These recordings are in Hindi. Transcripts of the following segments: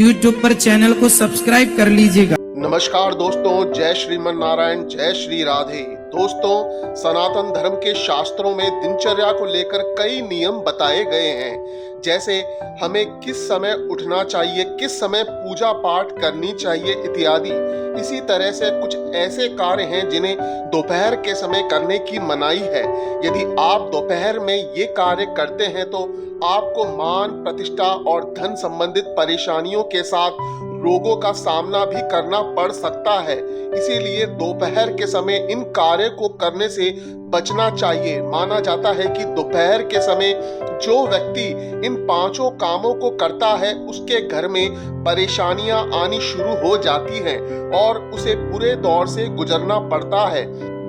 यूट्यूब पर चैनल को सब्सक्राइब कर लीजिएगा। नमस्कार दोस्तों, जय श्रीमन नारायण, जय श्री राधे। दोस्तों, सनातन धर्म के शास्त्रों में दिनचर्या को लेकर कई नियम बताए गए हैं, जैसे हमें किस समय उठना चाहिए, किस समय पूजा पाठ करनी चाहिए इत्यादि। इसी तरह से कुछ ऐसे कार्य हैं जिन्हें दोपहर के समय करने की मनाही है। यदि आप दोपहर में ये कार्य करते हैं तो आपको मान प्रतिष्ठा और धन संबंधित परेशानियों के साथ रोगों का सामना भी करना पड़ सकता है। इसीलिए दोपहर के समय इन कार्य को करने से बचना चाहिए। माना जाता है कि दोपहर के समय जो व्यक्ति इन पांचों कामों को करता है उसके घर में परेशानियां आनी शुरू हो जाती हैं और उसे बुरे दौर से गुजरना पड़ता है।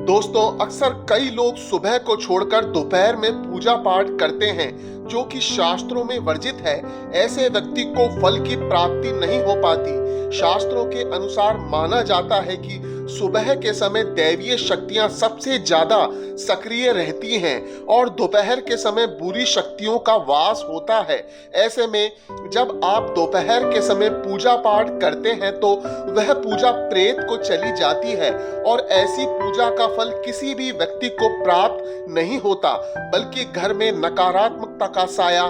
दोस्तों, अक्सर कई लोग सुबह को छोड़कर दोपहर में पूजा पाठ करते हैं, जो कि शास्त्रों में वर्जित है। ऐसे व्यक्ति को फल की प्राप्ति नहीं हो पाती। शास्त्रों के अनुसार माना जाता है कि सुबह के समय दैवीय शक्तियां सबसे ज्यादा सक्रिय रहती हैं और दोपहर के समय बुरी शक्तियों का वास होता है। ऐसे में जब आप दोपहर के समय पूजा पाठ करते हैं तो वह पूजा प्रेत को चली जाती है और ऐसी पूजा का फल किसी भी व्यक्ति को प्राप्त नहीं होता, बल्कि घर में नकारात्मकता का साया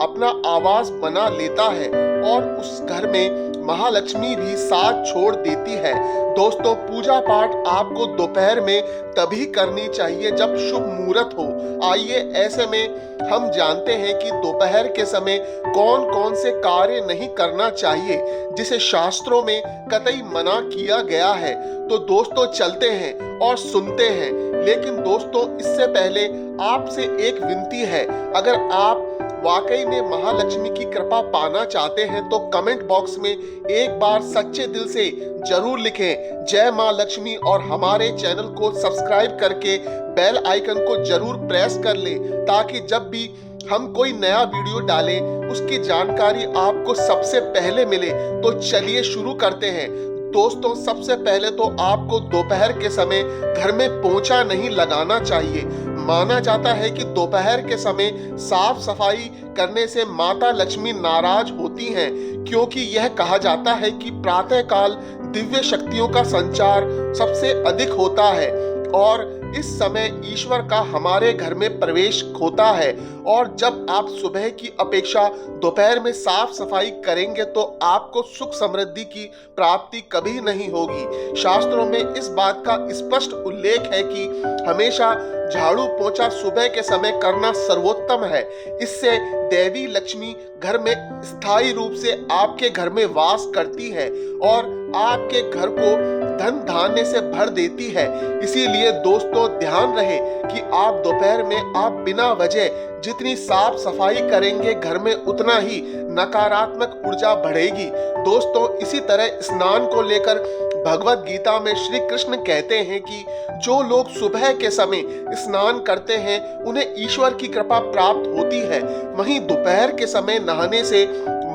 अपना आवास बना लेता है और उस घर में महालक्ष्मी भी साथ छोड़ देती है। दोस्तों, पूजा पाठ आपको दोपहर में तभी करनी चाहिए जब शुभ मुहूर्त हो। आइए ऐसे में हम जानते हैं कि दोपहर के समय कौन कौन से कार्य नहीं करना चाहिए, जिसे शास्त्रों में कतई मना किया गया है। तो दोस्तों, चलते हैं और सुनते हैं। लेकिन दोस्तों, इससे पहले आपसे एक विनती है, अगर आप वाकई में महालक्ष्मी की कृपा पाना चाहते हैं तो कमेंट बॉक्स में एक बार सच्चे दिल से जरूर लिखें जय मां लक्ष्मी और हमारे चैनल को सब्सक्राइब करके बेल आइकन को जरूर प्रेस कर लें, ताकि जब भी हम कोई नया वीडियो डालें उसकी जानकारी आपको सबसे पहले मिले। तो चलिए शुरू करते हैं। दोस्तों, सबसे पहले तो आपको दोपहर के समय घर में पोंछा नहीं लगाना चाहिए। माना जाता है कि दोपहर के समय साफ सफाई करने से माता लक्ष्मी नाराज होती हैं, क्योंकि यह कहा जाता है कि प्रातः काल दिव्य शक्तियों का संचार सबसे अधिक होता है और इस समय ईश्वर का हमारे घर में प्रवेश होता है। और जब आप सुबह की अपेक्षा दोपहर में साफ सफाई करेंगे तो आपको सुख समृद्धि की प्राप्ति कभी नहीं होगी। शास्त्रों में इस बात का स्पष्ट उल्लेख है कि हमेशा झाड़ू पोंछा सुबह के समय करना सर्वोत्तम है। इससे देवी लक्ष्मी घर में स्थायी रूप से आपके घर में वास करती है और आपके घर को धन धान्य से भर देती है। इसीलिए दोस्तों, ध्यान रहे कि आप दोपहर में आप बिना वजह जितनी साफ सफाई करेंगे घर में उतना ही नकारात्मक ऊर्जा बढ़ेगी। दोस्तों, इसी तरह स्नान को लेकर भगवत गीता में श्री कृष्ण कहते हैं कि जो लोग सुबह के समय स्नान करते हैं उन्हें ईश्वर की कृपा प्राप्त होती है। वहीं दोपहर के समय नहाने से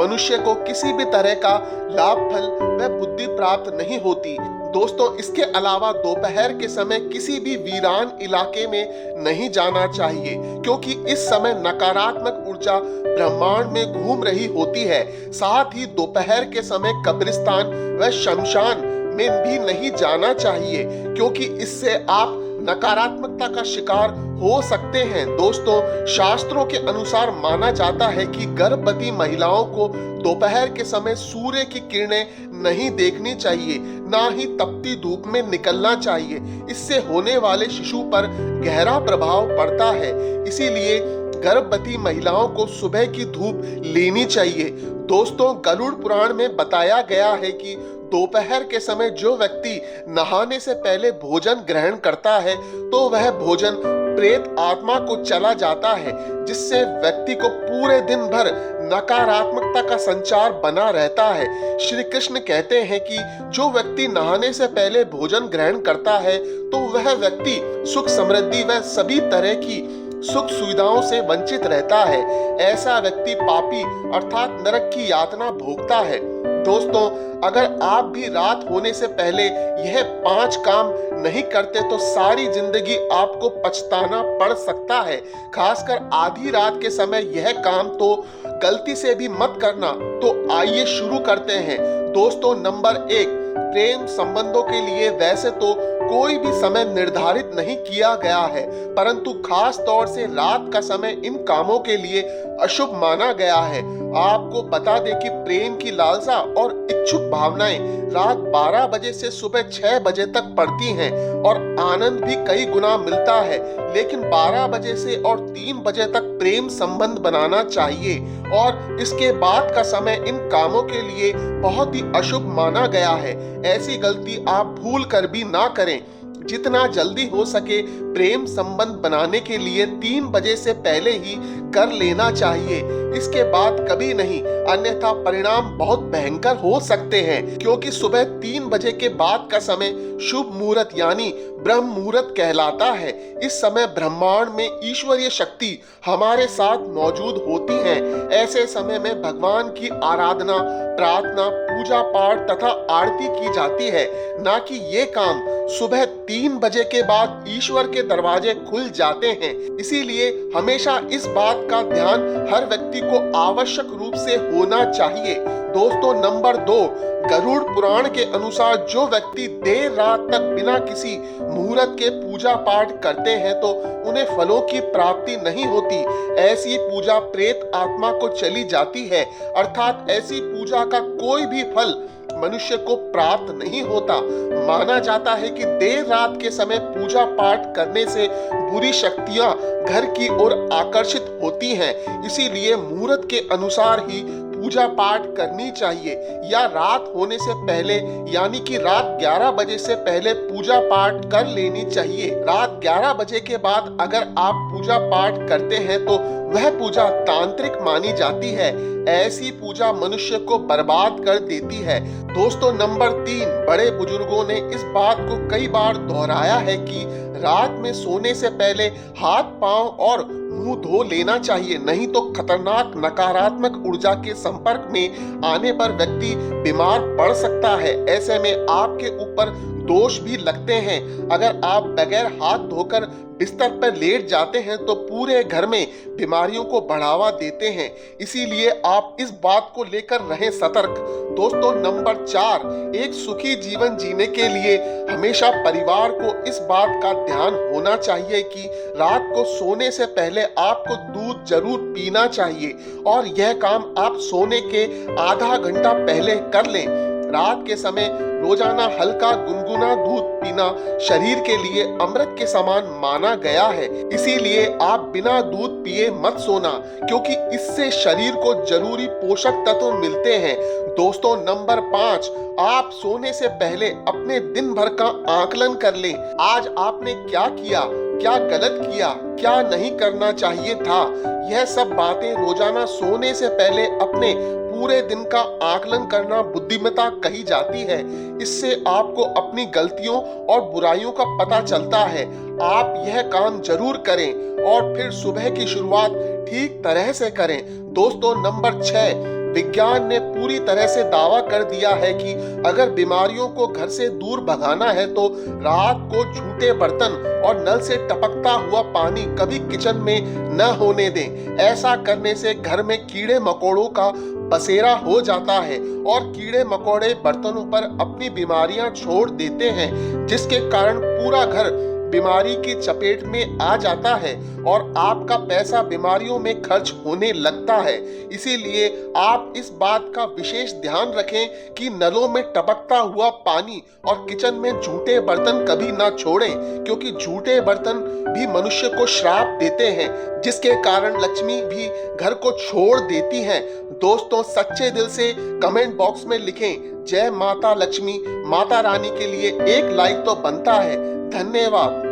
मनुष्य को किसी भी तरह का लाभ फल व बुद्धि प्राप्त नहीं होती। दोस्तों, इसके अलावा दोपहर के समय किसी भी वीरान इलाके में नहीं जाना चाहिए, क्योंकि इस समय नकारात्मक ऊर्जा ब्रह्मांड में घूम रही होती है। साथ ही दोपहर के समय कब्रिस्तान व शमशान में भी नहीं जाना चाहिए, क्योंकि इससे आप नकारात्मकता का शिकार हो सकते हैं। दोस्तों, शास्त्रों के अनुसार माना जाता है कि गर्भवती महिलाओं को दोपहर के समय सूर्य की किरणें नहीं देखनी चाहिए, ना ही तपती धूप में निकलना चाहिए। इससे होने वाले शिशु पर गहरा प्रभाव पड़ता है। इसीलिए गर्भवती महिलाओं को सुबह की धूप लेनी चाहिए। दोस्तों, गरुड़ पुराण में बताया गया है कि दोपहर के समय जो व्यक्ति नहाने से पहले भोजन ग्रहण करता है तो वह भोजन प्रेत आत्मा को चला जाता है, जिससे व्यक्ति को पूरे दिन भर नकारात्मकता का संचार बना रहता है। श्री कृष्ण कहते हैं कि जो व्यक्ति नहाने से पहले भोजन ग्रहण करता है तो वह व्यक्ति सुख समृद्धि व सभी तरह की सुख सुविधाओं से वंचित रहता है। ऐसा व्यक्ति पापी अर्थात नरक की यातना भोगता है। दोस्तों, अगर आप भी रात होने से पहले यह 5 काम नहीं करते तो सारी जिंदगी आपको पछताना पड़ सकता है। खासकर आधी रात के समय यह काम तो गलती से भी मत करना। तो आइए शुरू करते हैं। दोस्तों, नंबर 1, प्रेम संबंधों के लिए वैसे तो कोई भी समय निर्धारित नहीं किया गया है, परंतु खास तौर से रात का समय इन कामों के लिए अशुभ माना गया है। आपको बता दें कि प्रेम की लालसा और इच्छुक भावनाएं रात 12 बजे से सुबह 6 बजे तक पड़ती हैं और आनंद भी कई गुना मिलता है। लेकिन 12 बजे से और 3 बजे तक प्रेम संबंध बनाना चाहिए और इसके बाद का समय इन कामों के लिए बहुत ही अशुभ माना गया है। ऐसी गलती आप भूल कर भी ना करें। जितना जल्दी हो सके प्रेम संबंध बनाने के लिए 3 बजे से पहले ही कर लेना चाहिए, इसके बाद कभी नहीं, अन्यथा परिणाम बहुत भयंकर हो सकते हैं। क्योंकि सुबह 3 बजे के बाद का समय शुभ मुहूर्त यानी ब्रह्म मुहूर्त कहलाता है। इस समय ब्रह्मांड में ईश्वरीय शक्ति हमारे साथ मौजूद होती है। ऐसे समय में भगवान की आराधना, प्रार्थना, पूजा पाठ तथा आरती की जाती है, ना कि ये काम सुबह 3 बजे के बाद ईश्वर के दरवाजे खुल जाते हैं। इसीलिए हमेशा इस बात का ध्यान हर व्यक्ति को आवश्यक रूप से होना चाहिए। दोस्तों, नंबर 2, गरुड़ पुराण के अनुसार जो व्यक्ति देर रात तक बिना किसी मुहूर्त के पूजा पाठ करते हैं तो उन्हें फलों की प्राप्ति नहीं होती। ऐसी पूजा प्रेत आत्मा को चली जाती है, अर्थात ऐसी पूजा का कोई भी फल मनुष्य को प्राप्त नहीं होता। माना जाता है कि देर रात के समय पूजा पाठ करने से बुरी शक्तियां घर की ओर आकर्षित होती हैं। इसीलिए मुहूर्त के अनुसार ही पूजा पाठ करनी चाहिए या रात होने से पहले यानी कि रात 11 बजे से पहले पूजा पाठ कर लेनी चाहिए। रात 11 बजे के बाद अगर आप पूजा पाठ करते हैं तो वह पूजा तांत्रिक मानी जाती है। ऐसी पूजा मनुष्य को बर्बाद कर देती है। दोस्तों, नंबर 3, बड़े बुजुर्गों ने इस बात को कई बार दोहराया है कि रात में सोने से पहले हाथ, पांव और मुंह धो लेना चाहिए, नहीं तो खतरनाक नकारात्मक ऊर्जा के संपर्क में आने पर व्यक्ति बीमार पड़ सकता है। ऐसे में आपके ऊपर दोष भी लगते हैं। अगर आप बगैर हाथ धोकर बिस्तर पर लेट जाते हैं तो पूरे घर में बीमारियों को बढ़ावा देते हैं। इसीलिए आप इस बात को लेकर रहें सतर्क। दोस्तों, नंबर 4, एक सुखी जीवन जीने के लिए हमेशा परिवार को इस बात का ध्यान होना चाहिए कि रात को सोने से पहले आपको दूध जरूर पीना चाहिए और यह काम आप सोने के आधा घंटा पहले कर लें। रात के समय रोजाना हल्का गुनगुना दूध पीना शरीर के लिए अमृत के समान माना गया है। इसीलिए आप बिना दूध पिए मत सोना, क्योंकि इससे शरीर को जरूरी पोषक तत्व मिलते हैं। दोस्तों, नंबर 5, आप सोने से पहले अपने दिन भर का आकलन कर लें। आज आपने क्या किया, क्या गलत किया, क्या नहीं करना चाहिए था। यह सब बातें रोजाना सोने से पहले अपने पूरे दिन का आकलन करना बुद्धिमत्ता कही जाती है। इससे आपको अपनी गलतियों और बुराइयों का पता चलता है। आप यह काम जरूर करें और फिर सुबह की शुरुआत ठीक तरह से करें। दोस्तों, नंबर 6, विज्ञान ने पूरी तरह से दावा कर दिया है कि अगर बीमारियों को घर से दूर भगाना है तो रात को झूठे बर्तन और नल से टपकता हुआ पानी कभी किचन में न होने दें। ऐसा करने से घर में कीड़े मकोड़ों का बसेरा हो जाता है और कीड़े मकोड़े बर्तनों पर अपनी बीमारियां छोड़ देते हैं, जिसके कारण पूरा घर बीमारी की चपेट में आ जाता है और आपका पैसा बीमारियों में खर्च होने लगता है। इसीलिए आप इस बात का विशेष ध्यान रखें कि नलों में टपकता हुआ पानी और किचन में झूठे बर्तन कभी ना छोड़ें, क्योंकि झूठे बर्तन भी मनुष्य को श्राप देते हैं, जिसके कारण लक्ष्मी भी घर को छोड़ देती हैं। दोस्तों, सच्चे दिल से कमेंट बॉक्स में लिखें जय माता लक्ष्मी। माता रानी के लिए एक लाइक तो बनता है। धन्यवाद।